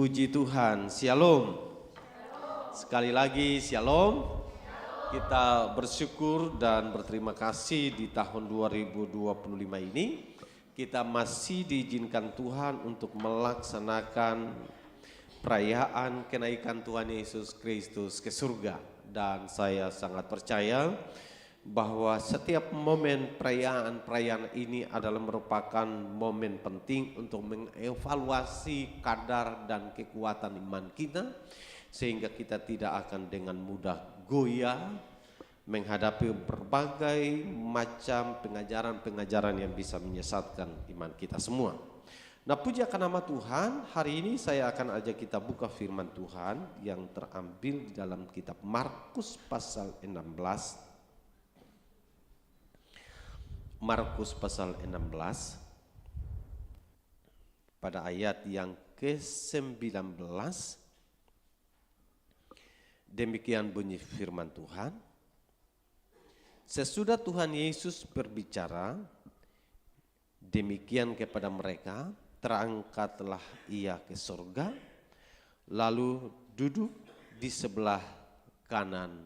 Puji Tuhan, Shalom. Sekali lagi Shalom. Kita bersyukur dan berterima kasih di tahun 2025 ini kita masih diizinkan Tuhan untuk melaksanakan perayaan kenaikan Tuhan Yesus Kristus ke surga. Dan saya sangat percaya bahwa setiap momen perayaan ini adalah merupakan momen penting untuk mengevaluasi kadar dan kekuatan iman kita, sehingga kita tidak akan dengan mudah goyah menghadapi berbagai macam pengajaran-pengajaran yang bisa menyesatkan iman kita semua. Nah, puji akan nama Tuhan, hari ini saya akan ajak kita buka firman Tuhan yang terambil di dalam kitab Markus pasal 16. Markus pasal 16 pada ayat yang ke-19. Demikian bunyi firman Tuhan. Sesudah Tuhan Yesus berbicara demikian kepada mereka, terangkatlah ia ke surga, lalu duduk di sebelah kanan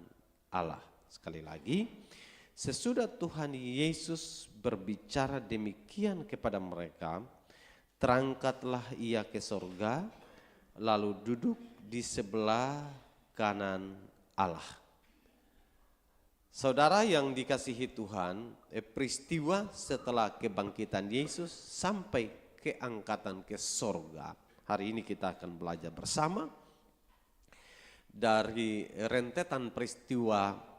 Allah. Sekali lagi, sesudah Tuhan Yesus berbicara demikian kepada mereka, terangkatlah ia ke surga, lalu duduk di sebelah kanan Allah. Saudara yang dikasihi Tuhan, peristiwa setelah kebangkitan Yesus sampai keangkatan ke surga. Hari ini kita akan belajar bersama dari rentetan peristiwa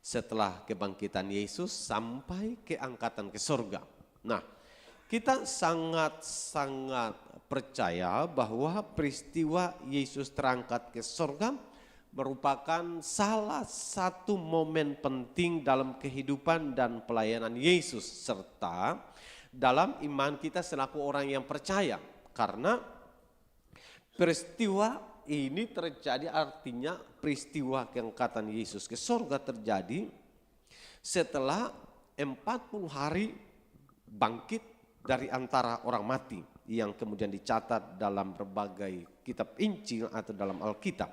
setelah kebangkitan Yesus sampai keangkatan ke surga. Nah, kita sangat-sangat percaya bahwa peristiwa Yesus terangkat ke surga merupakan salah satu momen penting dalam kehidupan dan pelayanan Yesus serta dalam iman kita selaku orang yang percaya. Karena peristiwa ini terjadi, artinya peristiwa keangkatan Yesus ke surga terjadi setelah 40 hari bangkit dari antara orang mati yang kemudian dicatat dalam berbagai kitab Injil atau dalam Alkitab.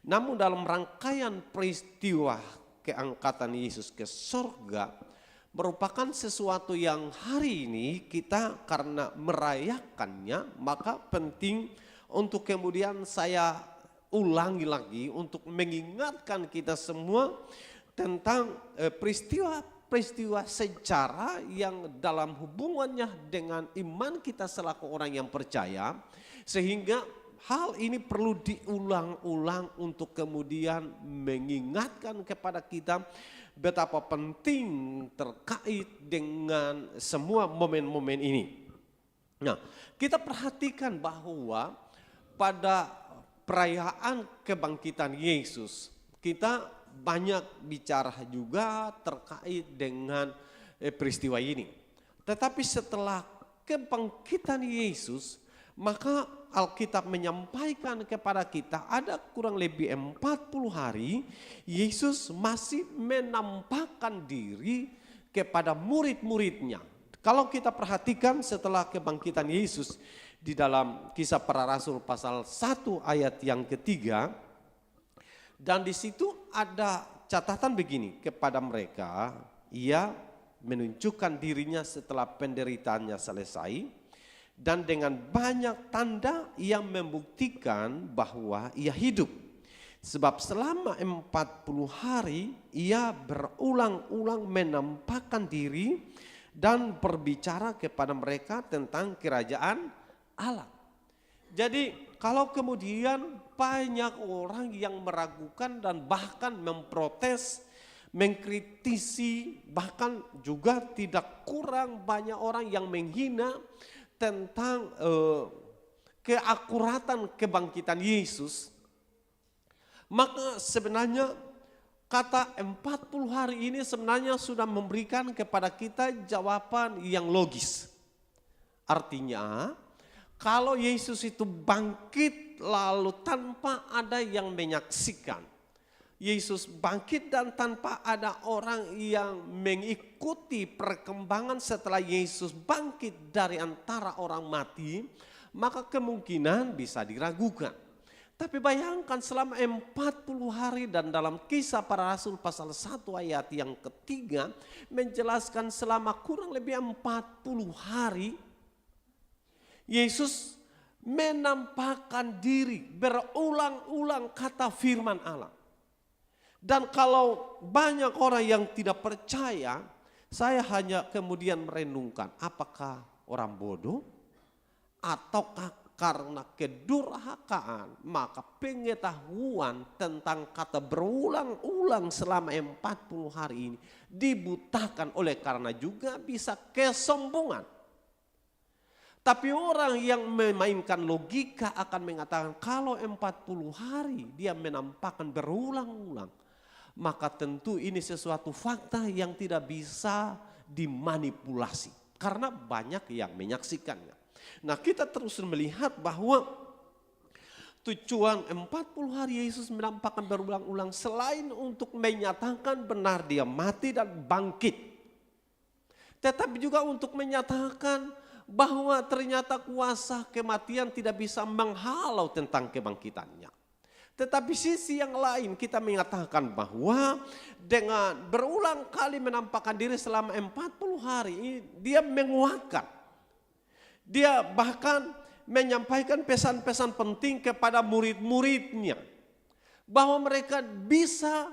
Namun dalam rangkaian peristiwa keangkatan Yesus ke surga merupakan sesuatu yang hari ini kita karena merayakannya, maka penting untuk kemudian saya ulangi lagi untuk mengingatkan kita semua tentang peristiwa sejarah yang dalam hubungannya dengan iman kita selaku orang yang percaya, sehingga hal ini perlu diulang-ulang untuk kemudian mengingatkan kepada kita betapa penting terkait dengan semua momen-momen ini. Nah, kita perhatikan bahwa pada perayaan kebangkitan Yesus kita banyak bicara juga terkait dengan peristiwa ini. Tetapi setelah kebangkitan Yesus, maka Alkitab menyampaikan kepada kita ada kurang lebih 40 hari Yesus masih menampakkan diri kepada murid-muridnya. Kalau kita perhatikan setelah kebangkitan Yesus di dalam Kisah Para Rasul pasal 1 ayat yang ketiga, dan di situ ada catatan begini kepada mereka, ia menunjukkan dirinya setelah penderitaannya selesai dan dengan banyak tanda yang membuktikan bahwa ia hidup. Sebab selama 40 hari ia berulang-ulang menampakkan diri dan berbicara kepada mereka tentang kerajaan Allah. Jadi kalau kemudian banyak orang yang meragukan dan bahkan memprotes, mengkritisi, bahkan juga tidak kurang banyak orang yang menghina tentang keakuratan kebangkitan Yesus, maka sebenarnya kata 40 hari ini sebenarnya sudah memberikan kepada kita jawaban yang logis. Artinya, kalau Yesus itu bangkit lalu tanpa ada yang menyaksikan, Yesus bangkit dan tanpa ada orang yang mengikuti perkembangan setelah Yesus bangkit dari antara orang mati, maka kemungkinan bisa diragukan. Tapi bayangkan selama 40 hari dan dalam Kisah Para Rasul pasal 1 ayat yang ketiga menjelaskan selama kurang lebih 40 hari Yesus menampakkan diri berulang-ulang kata firman Allah. Dan kalau banyak orang yang tidak percaya, saya hanya kemudian merenungkan apakah orang bodoh ataukah karena kedurhakaan, maka pengetahuan tentang kata berulang-ulang selama 40 hari ini dibutakan oleh karena juga bisa kesombongan. Tapi orang yang memainkan logika akan mengatakan kalau 40 hari dia menampakkan berulang-ulang, maka tentu ini sesuatu fakta yang tidak bisa dimanipulasi karena banyak yang menyaksikannya. Nah, kita terus melihat bahwa tujuan 40 hari Yesus menampakkan berulang-ulang selain untuk menyatakan benar dia mati dan bangkit, tetapi juga untuk menyatakan bahwa ternyata kuasa kematian tidak bisa menghalau tentang kebangkitannya. Tetapi sisi yang lain kita mengatakan bahwa dengan berulang kali menampakkan diri selama 40 hari dia menguatkan. Dia bahkan menyampaikan pesan-pesan penting kepada murid-muridnya. Bahwa mereka bisa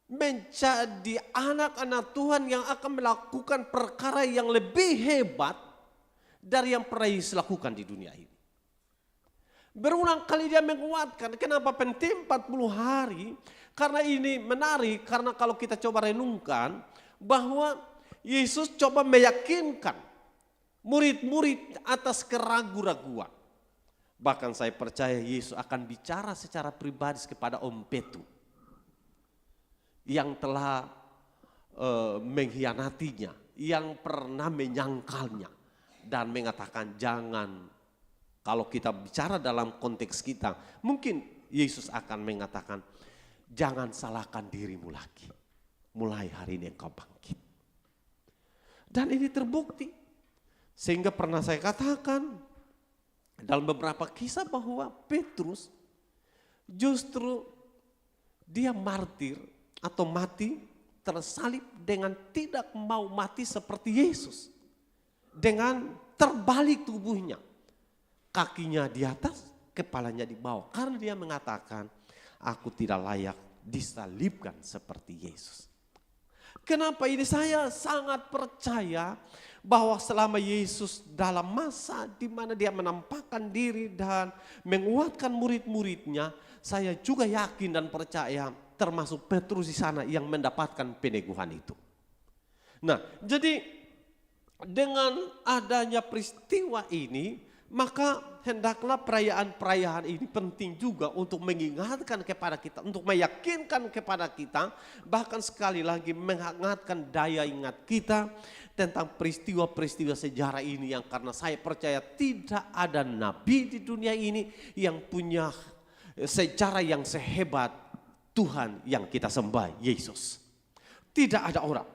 menjadi anak-anak Tuhan yang akan melakukan perkara yang lebih hebat dari yang pernah Yesus lakukan di dunia ini. Berulang kali dia menguatkan. Kenapa penting 40 hari? Karena ini menarik, karena kalau kita coba renungkan bahwa Yesus coba meyakinkan murid-murid atas keraguan-raguan. Bahkan saya percaya Yesus akan bicara secara pribadi kepada Om Petrus yang telah mengkhianatinya, yang pernah menyangkalnya dan mengatakan jangan. Kalau kita bicara dalam konteks kita, mungkin Yesus akan mengatakan jangan salahkan dirimu lagi. Mulai hari ini engkau bangkit. Dan ini terbukti. Sehingga pernah saya katakan dalam beberapa kisah bahwa Petrus justru dia martir atau mati tersalib dengan tidak mau mati seperti Yesus. Dengan terbalik tubuhnya. Kakinya di atas, kepalanya di bawah. Karena dia mengatakan, aku tidak layak disalibkan seperti Yesus. Kenapa ini? Saya sangat percaya bahwa selama Yesus dalam masa di mana dia menampakkan diri dan menguatkan murid-muridnya, saya juga yakin dan percaya termasuk Petrus di sana yang mendapatkan peneguhan itu. Nah, jadi dengan adanya peristiwa ini, maka hendaklah perayaan-perayaan ini penting juga untuk mengingatkan kepada kita, untuk meyakinkan kepada kita, bahkan sekali lagi menghangatkan daya ingat kita tentang peristiwa-peristiwa sejarah ini yang karena saya percaya tidak ada nabi di dunia ini yang punya sejarah yang sehebat Tuhan yang kita sembah, Yesus. Tidak ada orang.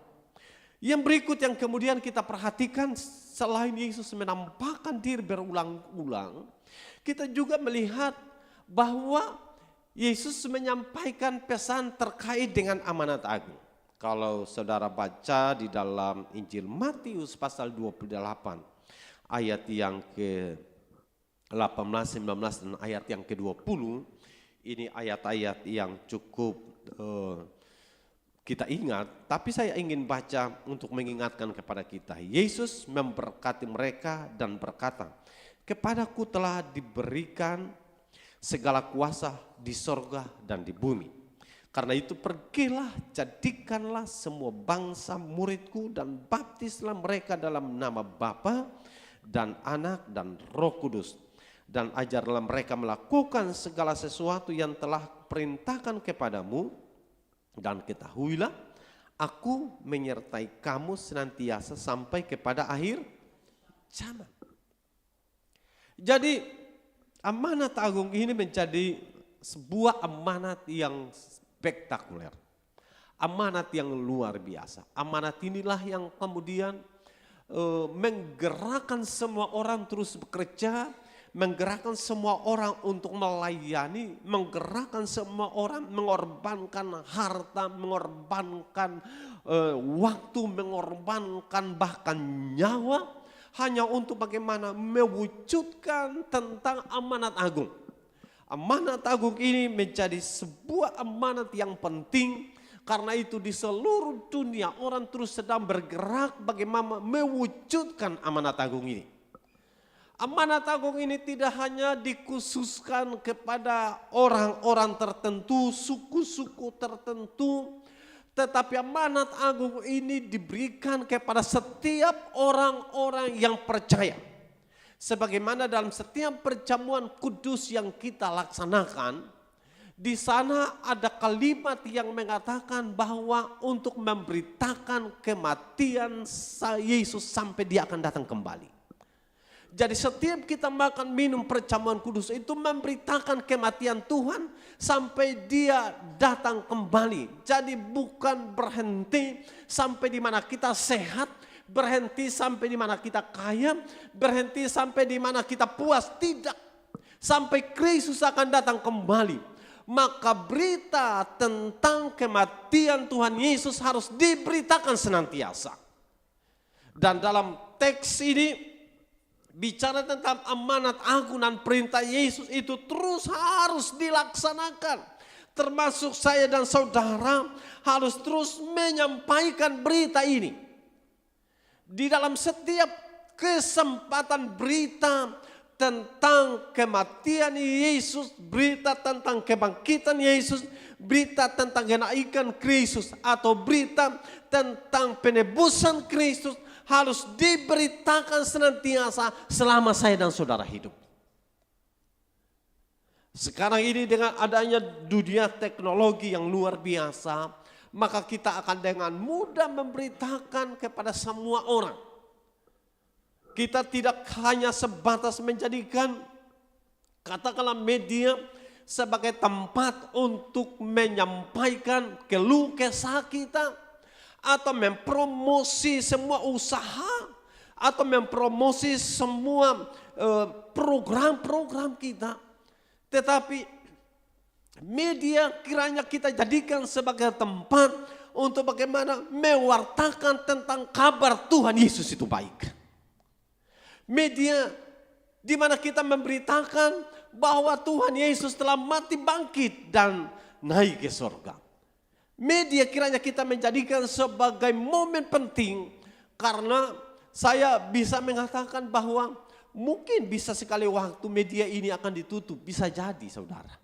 Yang berikut yang kemudian kita perhatikan, selain Yesus menampakkan diri berulang-ulang, kita juga melihat bahwa Yesus menyampaikan pesan terkait dengan amanat agung. Kalau saudara baca di dalam Injil Matius pasal 28 ayat yang ke-18, 19 dan ayat yang ke-20, ini ayat-ayat yang cukup kita ingat, tapi saya ingin baca untuk mengingatkan kepada kita. Yesus memberkati mereka dan berkata, kepadaku telah diberikan segala kuasa di sorga dan di bumi. Karena itu pergilah, jadikanlah semua bangsa muridku dan baptislah mereka dalam nama Bapa dan Anak dan Roh Kudus. Dan ajarlah mereka melakukan segala sesuatu yang telah perintahkan kepadamu. Dan ketahuilah, aku menyertai kamu senantiasa sampai kepada akhir zaman. Jadi amanat agung ini menjadi sebuah amanat yang spektakuler. Amanat yang luar biasa. Amanat inilah yang kemudian menggerakkan semua orang terus bekerja, menggerakkan semua orang untuk melayani, menggerakkan semua orang mengorbankan harta, mengorbankan waktu, mengorbankan bahkan nyawa, hanya untuk bagaimana mewujudkan tentang amanat agung. Amanat agung ini menjadi sebuah amanat yang penting, karena itu di seluruh dunia orang terus sedang bergerak bagaimana mewujudkan amanat agung ini. Amanat agung ini tidak hanya dikhususkan kepada orang-orang tertentu, suku-suku tertentu, tetapi amanat agung ini diberikan kepada setiap orang-orang yang percaya. Sebagaimana dalam setiap perjamuan kudus yang kita laksanakan, di sana ada kalimat yang mengatakan bahwa untuk memberitakan kematian Yesus sampai dia akan datang kembali. Jadi setiap kita makan minum perjamuan kudus itu memberitakan kematian Tuhan sampai dia datang kembali. Jadi bukan berhenti sampai di mana kita sehat, berhenti sampai di mana kita kaya, berhenti sampai di mana kita puas. Tidak, sampai Kristus akan datang kembali. Maka berita tentang kematian Tuhan Yesus harus diberitakan senantiasa. Dan dalam teks ini bicara tentang amanat agung dan perintah Yesus itu terus harus dilaksanakan. Termasuk saya dan saudara harus terus menyampaikan berita ini. Di dalam setiap kesempatan berita tentang kematian Yesus, berita tentang kebangkitan Yesus, berita tentang kenaikan Kristus atau berita tentang penebusan Kristus harus diberitakan senantiasa selama saya dan saudara hidup. Sekarang ini dengan adanya dunia teknologi yang luar biasa, maka kita akan dengan mudah memberitakan kepada semua orang. Kita tidak hanya sebatas menjadikan katakanlah media sebagai tempat untuk menyampaikan keluh kesah kita, atau mempromosi semua usaha, atau mempromosi semua program-program kita. Tetapi media kiranya kita jadikan sebagai tempat untuk bagaimana mewartakan tentang kabar Tuhan Yesus itu baik. Media di mana kita memberitakan bahwa Tuhan Yesus telah mati, bangkit dan naik ke surga. Media kiranya kita menjadikan sebagai momen penting, karena saya bisa mengatakan bahwa mungkin bisa sekali waktu media ini akan ditutup, bisa jadi saudara.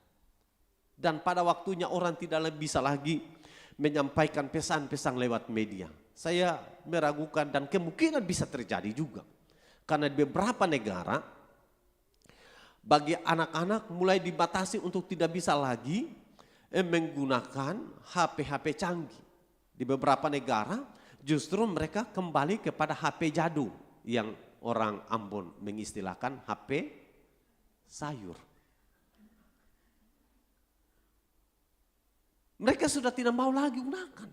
Dan pada waktunya orang tidak bisa lagi menyampaikan pesan-pesan lewat media. Saya meragukan dan kemungkinan bisa terjadi juga. Karena di beberapa negara bagi anak-anak mulai dibatasi untuk tidak bisa lagi menggunakan HP-HP canggih. Di beberapa negara justru mereka kembali kepada HP jadul yang orang Ambon mengistilahkan HP sayur. Mereka sudah tidak mau lagi gunakan.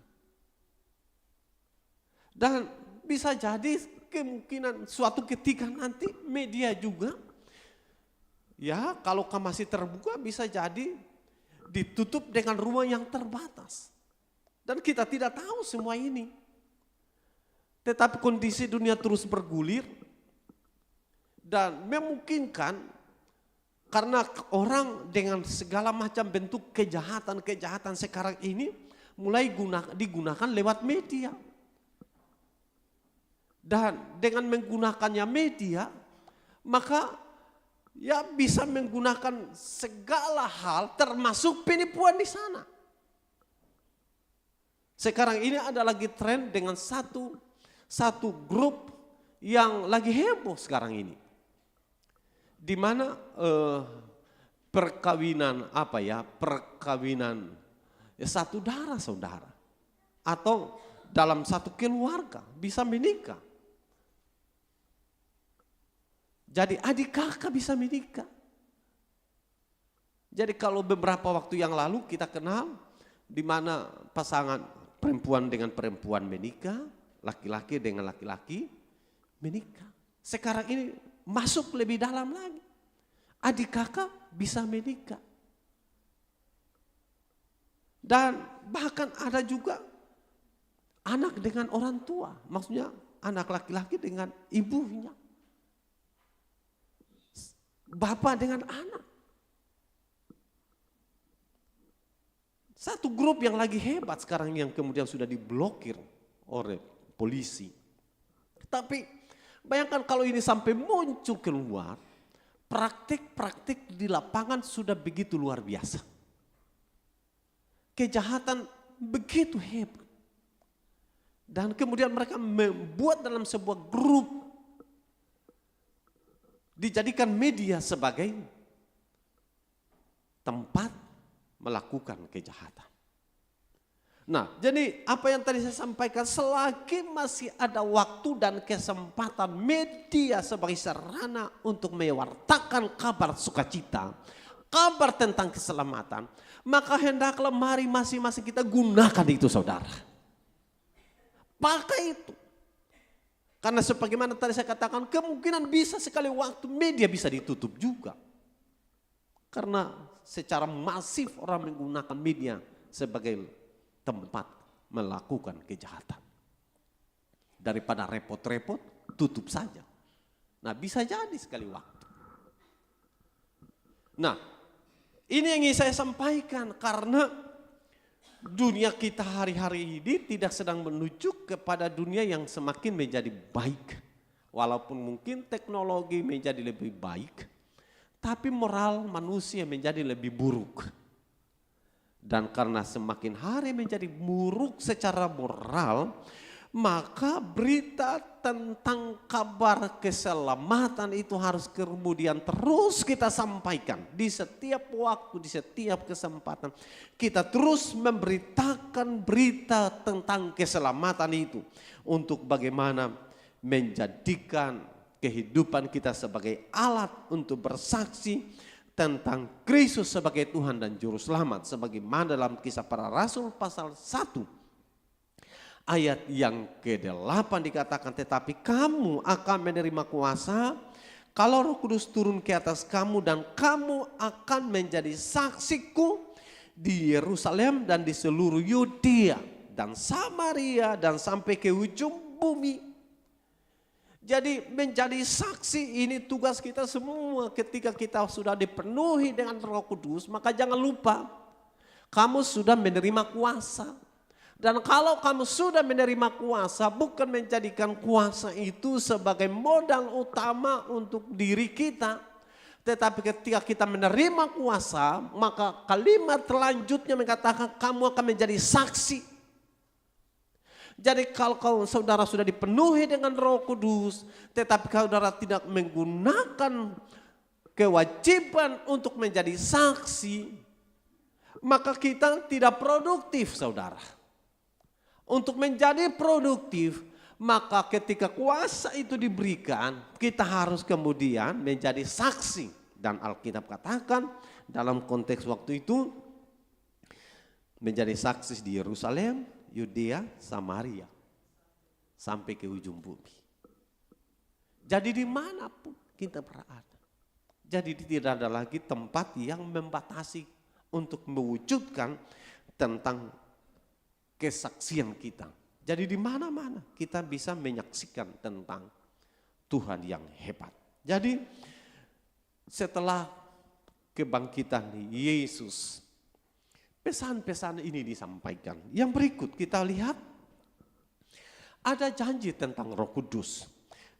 Dan bisa jadi kemungkinan suatu ketika nanti media juga, ya kalau masih terbuka bisa jadi ditutup dengan ruang yang terbatas. Dan kita tidak tahu semua ini. Tetapi kondisi dunia terus bergulir. Dan memungkinkan karena orang dengan segala macam bentuk kejahatan-kejahatan sekarang ini mulai digunakan lewat media. Dan dengan menggunakannya media, maka ya bisa menggunakan segala hal termasuk penipuan di sana. Sekarang ini ada lagi tren dengan satu grup yang lagi heboh sekarang ini. Di mana perkawinan satu darah saudara. Atau dalam satu keluarga bisa menikah. Jadi adik kakak bisa menikah. Jadi kalau beberapa waktu yang lalu kita kenal di mana pasangan perempuan dengan perempuan menikah, laki-laki dengan laki-laki menikah. Sekarang ini masuk lebih dalam lagi. adik kakak bisa menikah. Dan bahkan ada juga anak dengan orang tua, maksudnya anak laki-laki dengan ibunya. Bapak dengan anak. Satu grup yang lagi hebat sekarang yang kemudian sudah diblokir oleh polisi. Tapi bayangkan kalau ini sampai muncul keluar, praktik-praktik di lapangan sudah begitu luar biasa. Kejahatan begitu hebat. Dan kemudian mereka membuat dalam sebuah grup, dijadikan media sebagai tempat melakukan kejahatan. Nah, jadi apa yang tadi saya sampaikan, selagi masih ada waktu dan kesempatan media sebagai sarana untuk mewartakan kabar sukacita, kabar tentang keselamatan, maka hendaklah mari masing-masing kita gunakan itu, saudara. Pakai itu. Karena sebagaimana tadi saya katakan, kemungkinan bisa sekali waktu media bisa ditutup juga. Karena secara masif orang menggunakan media sebagai tempat melakukan kejahatan. Daripada repot-repot, tutup saja. Nah, bisa jadi sekali waktu. Nah, ini yang ingin saya sampaikan karena dunia kita hari-hari ini tidak sedang menuju kepada dunia yang semakin menjadi baik. Walaupun mungkin teknologi menjadi lebih baik, tapi moral manusia menjadi lebih buruk. Dan karena semakin hari menjadi buruk secara moral, maka berita tentang kabar keselamatan itu harus kemudian terus kita sampaikan di setiap waktu, di setiap kesempatan. Kita terus memberitakan berita tentang keselamatan itu untuk bagaimana menjadikan kehidupan kita sebagai alat untuk bersaksi tentang Kristus sebagai Tuhan dan Juru Selamat. Sebagaimana dalam Kisah Para Rasul pasal 1. Ayat yang ke-8 dikatakan, tetapi kamu akan menerima kuasa kalau Roh Kudus turun ke atas kamu dan kamu akan menjadi saksiku di Yerusalem dan di seluruh Yudea dan Samaria dan sampai ke ujung bumi. Jadi menjadi saksi ini tugas kita semua ketika kita sudah dipenuhi dengan Roh Kudus, maka jangan lupa kamu sudah menerima kuasa. Dan kalau kamu sudah menerima kuasa, bukan menjadikan kuasa itu sebagai modal utama untuk diri kita. Tetapi ketika kita menerima kuasa, maka kalimat selanjutnya mengatakan kamu akan menjadi saksi. Jadi kalau saudara sudah dipenuhi dengan Roh Kudus, tetapi saudara tidak menggunakan kewajiban untuk menjadi saksi, maka kita tidak produktif, saudara. Untuk menjadi produktif, maka ketika kuasa itu diberikan, kita harus kemudian menjadi saksi. Dan Alkitab katakan dalam konteks waktu itu, menjadi saksi di Yerusalem, Yudea, Samaria, sampai ke ujung bumi. Jadi dimanapun kita berada. Jadi tidak ada lagi tempat yang membatasi untuk mewujudkan tentang kesaksian kita. Jadi di mana-mana kita bisa menyaksikan tentang Tuhan yang hebat. Jadi setelah kebangkitan Yesus, pesan-pesan ini disampaikan. Yang berikut kita lihat ada janji tentang Roh Kudus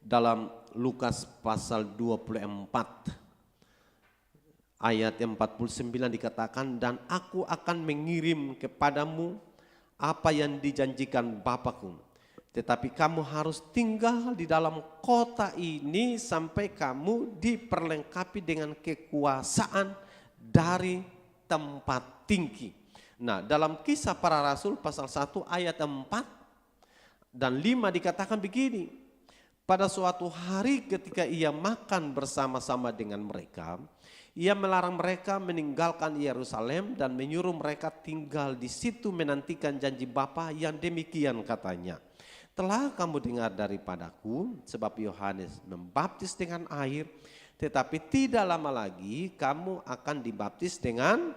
dalam Lukas pasal 24 ayat 49 dikatakan, dan aku akan mengirim kepadamu apa yang dijanjikan Bapakku. Tetapi kamu harus tinggal di dalam kota ini sampai kamu diperlengkapi dengan kekuasaan dari tempat tinggi. Nah, dalam Kisah Para Rasul pasal 1 ayat 4 dan 5 dikatakan begini. Pada suatu hari ketika ia makan bersama-sama dengan mereka, ia melarang mereka meninggalkan Yerusalem dan menyuruh mereka tinggal di situ menantikan janji Bapa yang demikian katanya. Telah kamu dengar daripadaku, sebab Yohanes membaptis dengan air, Tetapi tidak lama lagi kamu akan dibaptis dengan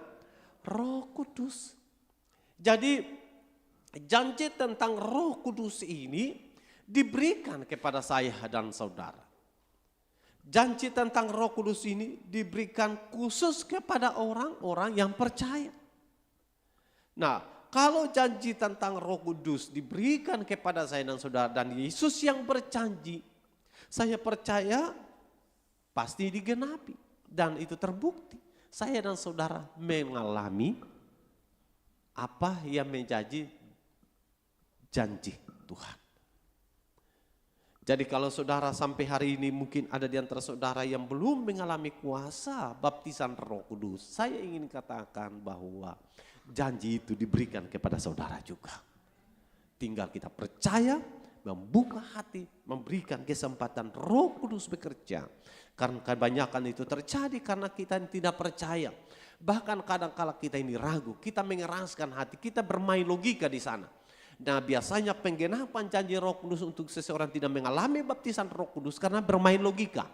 Roh Kudus. Jadi janji tentang Roh Kudus ini diberikan kepada saya dan saudara. Janji tentang Roh Kudus ini diberikan khusus kepada orang-orang yang percaya. Nah, kalau janji tentang Roh Kudus diberikan kepada saya dan saudara dan Yesus yang berjanji, saya percaya pasti digenapi dan itu terbukti. Saya dan saudara mengalami apa yang menjadi janji Tuhan. Jadi kalau saudara sampai hari ini mungkin ada di antara saudara yang belum mengalami kuasa baptisan Roh Kudus, saya ingin katakan bahwa janji itu diberikan kepada saudara juga. Tinggal kita percaya, membuka hati, memberikan kesempatan Roh Kudus bekerja. Karena kebanyakan itu terjadi karena kita tidak percaya. Bahkan kadang-kala kita ini ragu, kita mengeraskan hati, kita bermain logika di sana. Nah, biasanya penggenapan janji Roh Kudus untuk seseorang tidak mengalami baptisan Roh Kudus karena bermain logika.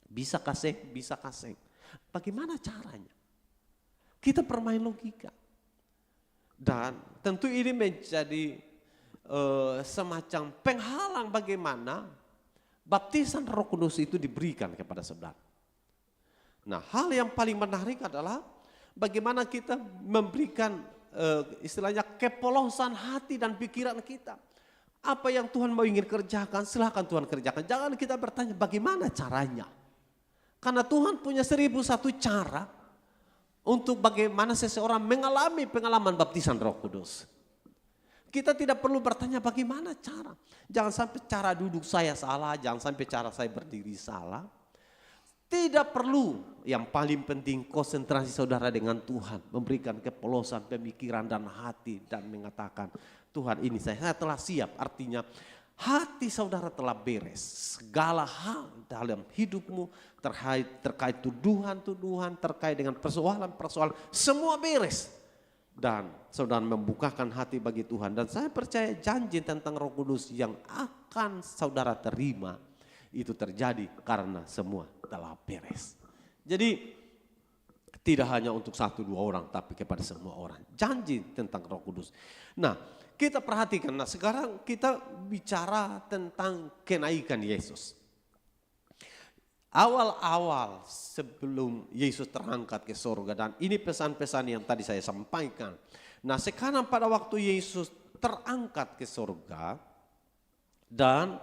Bisa kasih, bisa kasih. Bagaimana caranya? Kita bermain logika. Dan tentu ini menjadi semacam penghalang bagaimana baptisan Roh Kudus itu diberikan kepada saudara. Nah, hal yang paling menarik adalah bagaimana kita memberikan istilahnya kepolosan hati dan pikiran kita. Apa yang Tuhan mau ingin kerjakan, silakan Tuhan kerjakan. Jangan kita bertanya bagaimana caranya. Karena Tuhan punya 1001 cara untuk bagaimana seseorang mengalami pengalaman baptisan Roh Kudus. Kita tidak perlu bertanya bagaimana cara. Jangan sampai cara duduk saya salah, jangan sampai cara saya berdiri salah. Tidak perlu, yang paling penting konsentrasi saudara dengan Tuhan. Memberikan kepolosan pemikiran dan hati dan mengatakan Tuhan ini saya telah siap. Artinya hati saudara telah beres. Segala hal dalam hidupmu terkait tuduhan-tuduhan, terkait dengan persoalan-persoalan, semua beres. Dan saudara membukakan hati bagi Tuhan. Dan saya percaya janji tentang Roh Kudus yang akan saudara terima itu terjadi karena semua telah beres. Jadi tidak hanya untuk 1-2 orang tapi kepada semua orang. Janji tentang Roh Kudus. Nah, kita perhatikan. Nah, sekarang kita bicara tentang kenaikan Yesus. Awal-awal sebelum Yesus terangkat ke surga, dan ini pesan-pesan yang tadi saya sampaikan. Nah, sekarang pada waktu Yesus terangkat ke surga dan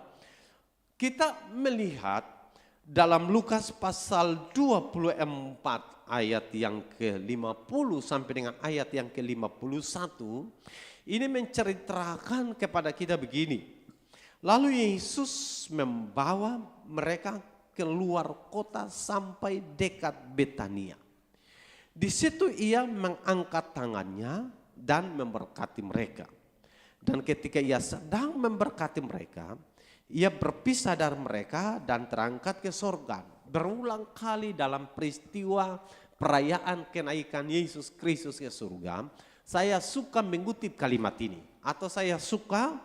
kita melihat dalam Lukas pasal 24 ayat yang ke-50 sampai dengan ayat yang ke-51, ini menceritakan kepada kita begini. Lalu Yesus membawa mereka keluar kota sampai dekat Betania. Di situ ia mengangkat tangannya dan memberkati mereka. Dan ketika ia sedang memberkati mereka, ia berpisah dari mereka dan terangkat ke sorga. Berulang kali dalam peristiwa perayaan kenaikan Yesus Kristus ke surga, saya suka mengutip kalimat ini. Atau saya suka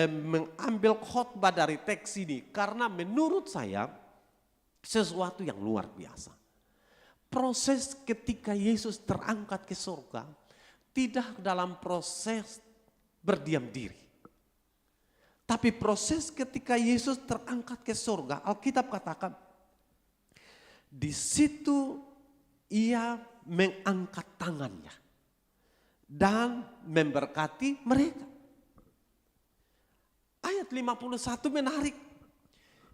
mengambil khotbah dari teks ini. Karena menurut saya sesuatu yang luar biasa. Proses ketika Yesus terangkat ke surga tidak dalam proses berdiam diri. Tapi proses ketika Yesus terangkat ke surga, Alkitab katakan, di situ ia mengangkat tangannya dan memberkati mereka. Ayat 51 menarik.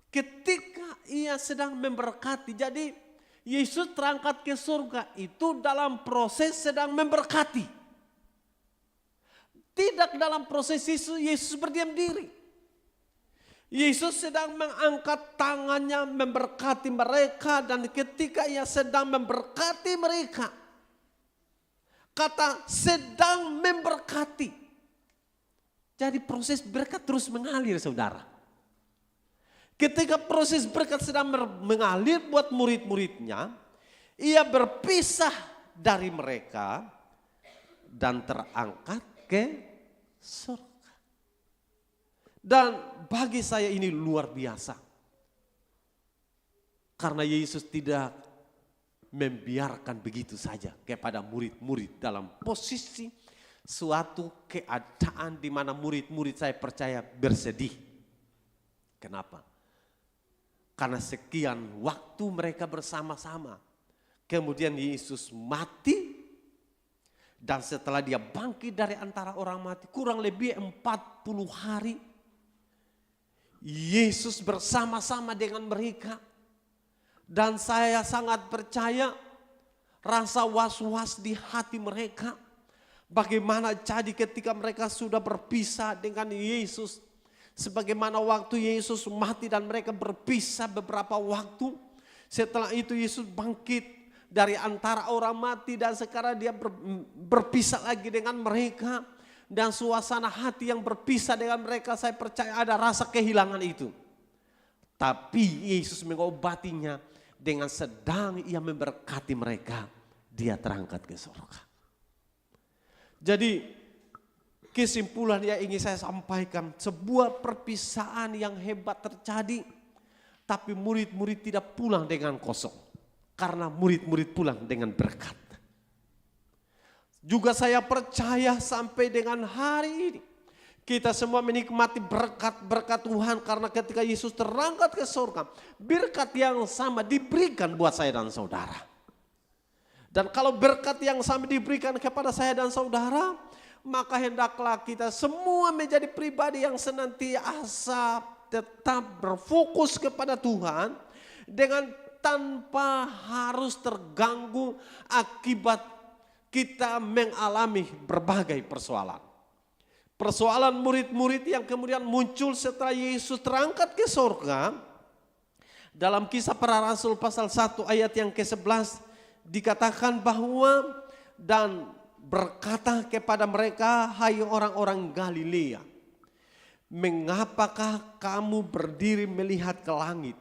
Ketika ia sedang memberkati, jadi Yesus terangkat ke surga itu dalam proses sedang memberkati. Tidak dalam proses Yesus berdiam diri. Yesus sedang mengangkat tangannya memberkati mereka, dan ketika ia sedang memberkati mereka, kata sedang memberkati. Jadi proses berkat terus mengalir, saudara. Ketika proses berkat sedang mengalir buat murid-muridnya, ia berpisah dari mereka dan terangkat ke surga. Dan bagi saya ini luar biasa. Karena Yesus tidak membiarkan begitu saja kepada murid-murid dalam posisi suatu keadaan di mana murid-murid saya percaya bersedih. Kenapa? Karena sekian waktu mereka bersama-sama. Kemudian Yesus mati. Dan setelah dia bangkit dari antara orang mati kurang lebih 40 hari. Yesus bersama-sama dengan mereka. Dan saya sangat percaya rasa was-was di hati mereka. Bagaimana jadi ketika mereka sudah berpisah dengan Yesus. Sebagaimana waktu Yesus mati dan mereka berpisah beberapa waktu. Setelah itu Yesus bangkit dari antara orang mati dan sekarang dia berpisah lagi dengan mereka. Dan suasana hati yang berpisah dengan mereka saya percaya ada rasa kehilangan itu. Tapi Yesus mengobatinya. Dengan sedang ia memberkati mereka, dia terangkat ke surga. Jadi kesimpulan yang ingin saya sampaikan, sebuah perpisahan yang hebat terjadi. Tapi murid-murid tidak pulang dengan kosong. Karena murid-murid pulang dengan berkat. Juga saya percaya sampai dengan hari ini. Kita semua menikmati berkat-berkat Tuhan karena ketika Yesus terangkat ke surga, berkat yang sama diberikan buat saya dan saudara. Dan kalau berkat yang sama diberikan kepada saya dan saudara, maka hendaklah kita semua menjadi pribadi yang senantiasa tetap berfokus kepada Tuhan dengan tanpa harus terganggu akibat kita mengalami berbagai persoalan. Persoalan murid-murid yang kemudian muncul setelah Yesus terangkat ke surga. Dalam Kisah Para Rasul pasal 1 ayat yang ke-11 dikatakan bahwa dan berkata kepada mereka, hai orang-orang Galilea, mengapakah kamu berdiri melihat ke langit?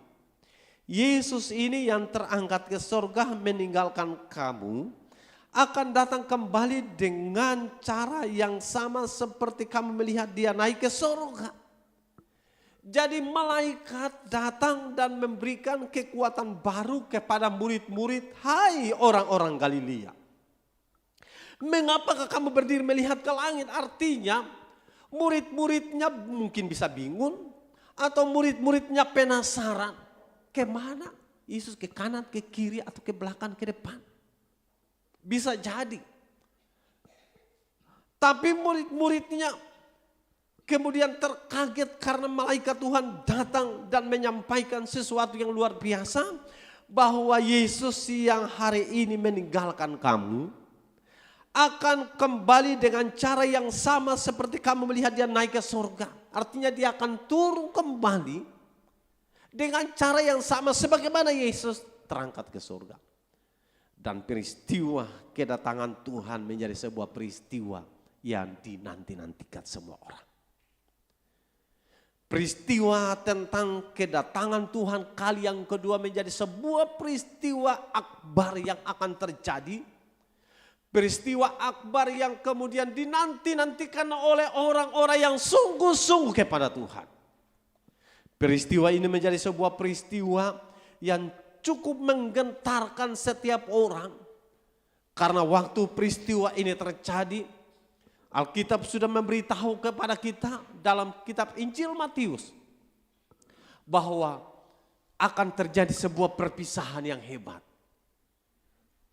Yesus ini yang terangkat ke surga meninggalkan kamu, akan datang kembali dengan cara yang sama seperti kamu melihat dia naik ke surga. Jadi malaikat datang dan memberikan kekuatan baru kepada murid-murid, hai orang-orang Galilea. Mengapakah kamu berdiri melihat ke langit? Artinya murid-muridnya mungkin bisa bingung atau murid-muridnya penasaran. Kemana? Yesus ke kanan, ke kiri atau ke belakang, ke depan? Bisa jadi. Tapi murid-muridnya kemudian terkaget karena malaikat Tuhan datang dan menyampaikan sesuatu yang luar biasa. Bahwa Yesus yang hari ini meninggalkan kamu akan kembali dengan cara yang sama seperti kamu melihat dia naik ke surga. Artinya dia akan turun kembali dengan cara yang sama sebagaimana Yesus terangkat ke surga. Dan peristiwa kedatangan Tuhan menjadi sebuah peristiwa yang dinanti-nantikan semua orang. Peristiwa tentang kedatangan Tuhan kali yang kedua menjadi sebuah peristiwa akbar yang akan terjadi. Peristiwa akbar yang kemudian dinanti-nantikan oleh orang-orang yang sungguh-sungguh kepada Tuhan. Peristiwa ini menjadi sebuah peristiwa yang cukup menggentarkan setiap orang. Karena waktu peristiwa ini terjadi, Alkitab sudah memberitahu kepada kita dalam kitab Injil Matius bahwa akan terjadi sebuah perpisahan yang hebat.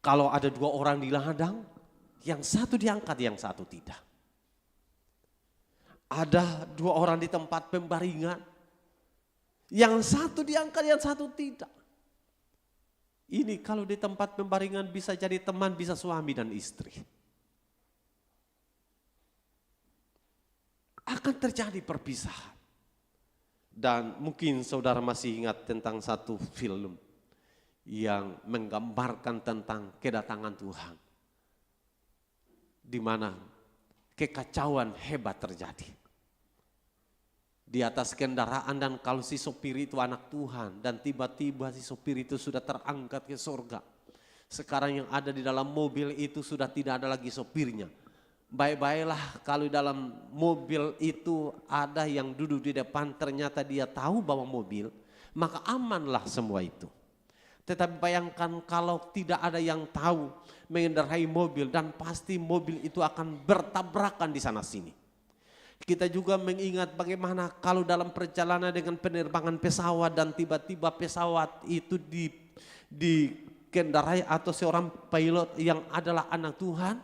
Kalau ada dua orang di ladang, yang satu diangkat, yang satu tidak. Ada dua orang di tempat pembaringan, yang satu diangkat, yang satu tidak. Ini kalau di tempat pembaringan bisa jadi teman, bisa suami dan istri. Akan terjadi perpisahan. Dan mungkin saudara masih ingat tentang satu film yang menggambarkan tentang kedatangan Tuhan. Di mana kekacauan hebat terjadi. Di atas kendaraan dan kalau si sopir itu anak Tuhan. Dan tiba-tiba si sopir itu sudah terangkat ke surga. Sekarang yang ada di dalam mobil itu sudah tidak ada lagi sopirnya. Baik-baiklah kalau dalam mobil itu ada yang duduk di depan ternyata dia tahu bawa mobil. Maka amanlah semua itu. Tetapi bayangkan kalau tidak ada yang tahu mengendarai mobil dan pasti mobil itu akan bertabrakan di sana sini. Kita juga mengingat bagaimana kalau dalam perjalanan dengan penerbangan pesawat dan tiba-tiba pesawat itu dikendarai atau seorang pilot yang adalah anak Tuhan.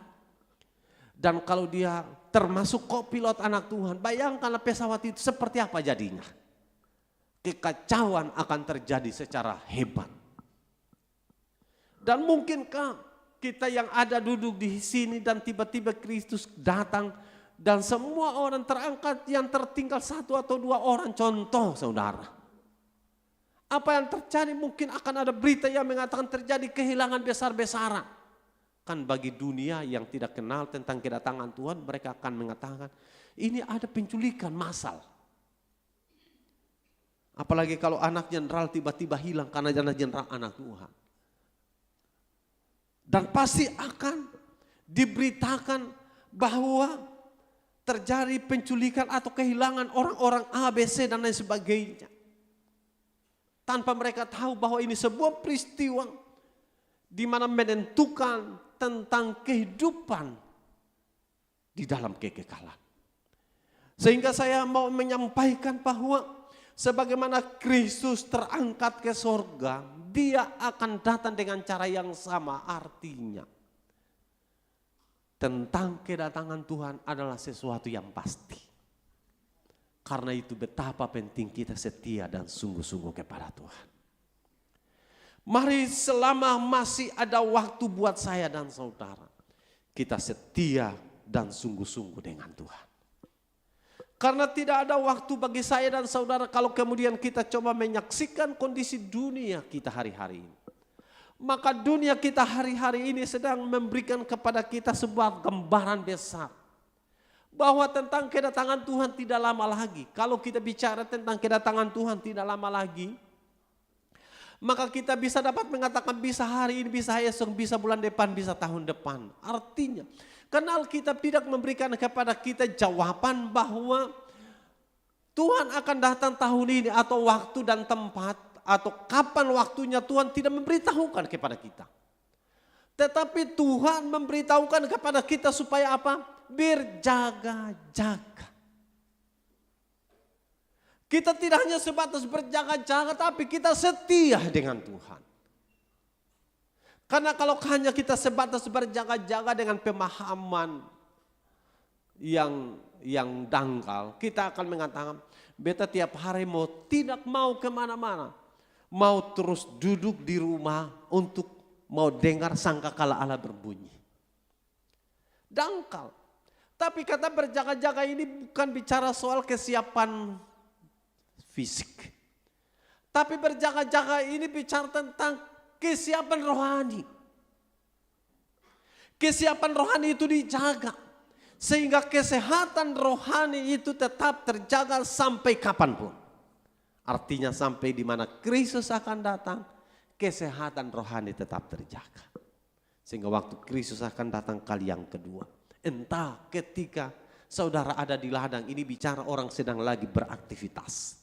Dan kalau dia termasuk kopilot anak Tuhan, bayangkanlah pesawat itu seperti apa jadinya. Kekacauan akan terjadi secara hebat. Dan mungkinkah kita yang ada duduk di sini dan tiba-tiba Kristus datang dan semua orang terangkat, yang tertinggal 1 atau 2 orang, contoh saudara. Apa yang terjadi, mungkin akan ada berita yang mengatakan terjadi kehilangan besar-besaran. Kan bagi dunia yang tidak kenal tentang kedatangan Tuhan, mereka akan mengatakan ini ada penculikan massal. Apalagi kalau anak jenderal tiba-tiba hilang karena anak jenderal anak Tuhan. Dan pasti akan diberitakan bahwa terjadi penculikan atau kehilangan orang-orang ABC dan lain sebagainya. Tanpa mereka tahu bahwa ini sebuah peristiwa di mana menentukan tentang kehidupan di dalam kekekalan. Sehingga saya mau menyampaikan bahwa sebagaimana Kristus terangkat ke sorga, dia akan datang dengan cara yang sama. Artinya tentang kedatangan Tuhan adalah sesuatu yang pasti. Karena itu betapa penting kita setia dan sungguh-sungguh kepada Tuhan. Mari selama masih ada waktu buat saya dan saudara, kita setia dan sungguh-sungguh dengan Tuhan. Karena tidak ada waktu bagi saya dan saudara kalau kemudian kita coba menyaksikan kondisi dunia kita hari-hari ini. Maka dunia kita hari-hari ini sedang memberikan kepada kita sebuah gambaran besar. Bahwa tentang kedatangan Tuhan tidak lama lagi. Kalau kita bicara tentang kedatangan Tuhan tidak lama lagi, maka kita bisa dapat mengatakan bisa hari ini, bisa esok, bisa bulan depan, bisa tahun depan. Artinya, karena Alkitab tidak memberikan kepada kita jawaban bahwa Tuhan akan datang tahun ini atau waktu dan tempat atau kapan waktunya, Tuhan tidak memberitahukan kepada kita. Tetapi Tuhan memberitahukan kepada kita supaya apa? Berjaga-jaga. Kita tidak hanya sebatas berjaga-jaga, tapi kita setia dengan Tuhan. Karena kalau hanya kita sebatas berjaga-jaga dengan pemahaman yang dangkal, kita akan mengatakan, beta tiap hari tidak mau kemana-mana. Mau terus duduk di rumah untuk mau dengar sangkakala Allah berbunyi. Dangkal. Tapi kata berjaga-jaga ini bukan bicara soal kesiapan fisik. Tapi berjaga-jaga ini bicara tentang kesiapan rohani. Kesiapan rohani itu dijaga. Sehingga kesehatan rohani itu tetap terjaga sampai kapanpun. Artinya sampai di mana Kristus akan datang, kesehatan rohani tetap terjaga. Sehingga waktu Kristus akan datang kali yang kedua. Entah ketika saudara ada di ladang, ini bicara orang sedang lagi beraktivitas.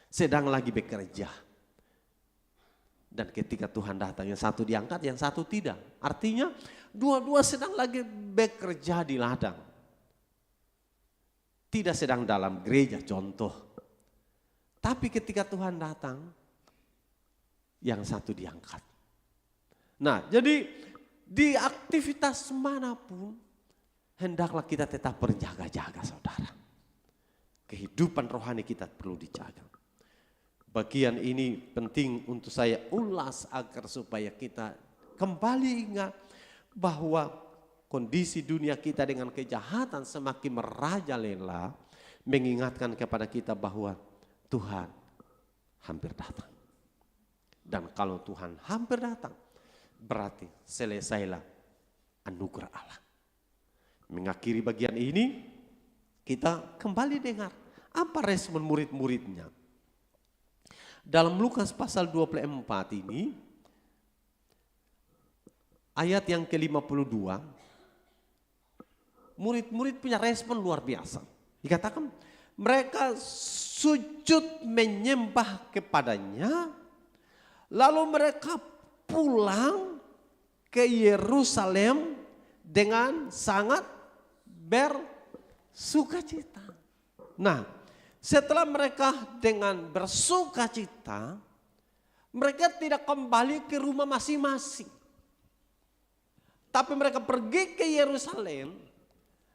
Sedang lagi bekerja. Dan ketika Tuhan datang, yang satu diangkat, yang satu tidak. Artinya dua-dua sedang lagi bekerja di ladang. Tidak sedang dalam gereja contoh. Tapi ketika Tuhan datang, yang satu diangkat. Nah, jadi di aktivitas manapun, hendaklah kita tetap berjaga-jaga saudara. Kehidupan rohani kita perlu dijaga. Bagian ini penting untuk saya ulas agar supaya kita kembali ingat bahwa kondisi dunia kita dengan kejahatan semakin merajalela, mengingatkan kepada kita bahwa Tuhan hampir datang. Dan kalau Tuhan hampir datang, berarti selesailah anugerah Allah. Mengakhiri bagian ini, kita kembali dengar apa respon murid-muridnya. Dalam Lukas pasal 24 ini, ayat yang ke-52, murid-murid punya respon luar biasa. Dikatakan mereka sujud menyembah kepadanya, Lalu mereka pulang ke Yerusalem dengan sangat bersukacita. Nah, setelah mereka dengan bersukacita, mereka tidak kembali ke rumah masing-masing. Tapi mereka pergi ke Yerusalem,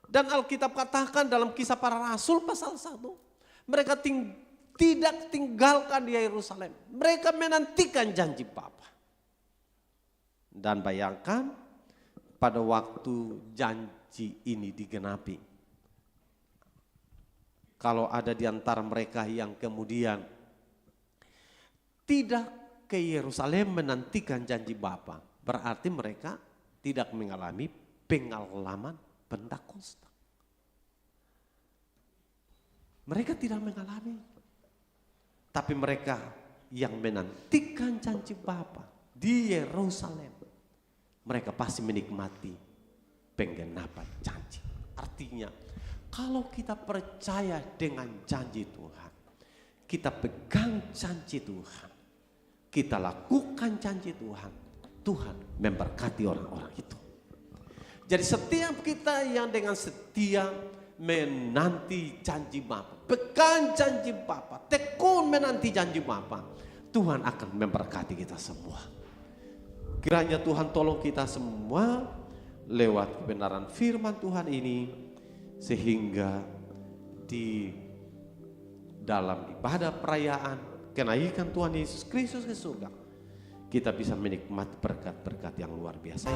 dan Alkitab katakan dalam Kisah Para Rasul pasal 1, mereka tidak tinggalkan di Yerusalem. Mereka menantikan janji Bapa. Dan bayangkan pada waktu janji ini digenapi, kalau ada di antara mereka yang kemudian tidak ke Yerusalem menantikan janji Bapa, berarti mereka tidak mengalami pengalaman Pentakosta. Mereka tidak mengalami. Tapi mereka yang menantikan janji Bapa di Yerusalem, mereka pasti menikmati penggenapan janji. Artinya, kalau kita percaya dengan janji Tuhan, kita pegang janji Tuhan, kita lakukan janji Tuhan, Tuhan memberkati orang-orang itu. Jadi setiap kita yang dengan setia menanti janji Bapa, pegang janji Bapa, tekun menanti janji Bapa, Tuhan akan memberkati kita semua. Kiranya Tuhan tolong kita semua lewat kebenaran firman Tuhan ini, sehingga di dalam ibadah perayaan kenaikan Tuhan Yesus Kristus ke surga, kita bisa menikmati berkat-berkat yang luar biasa.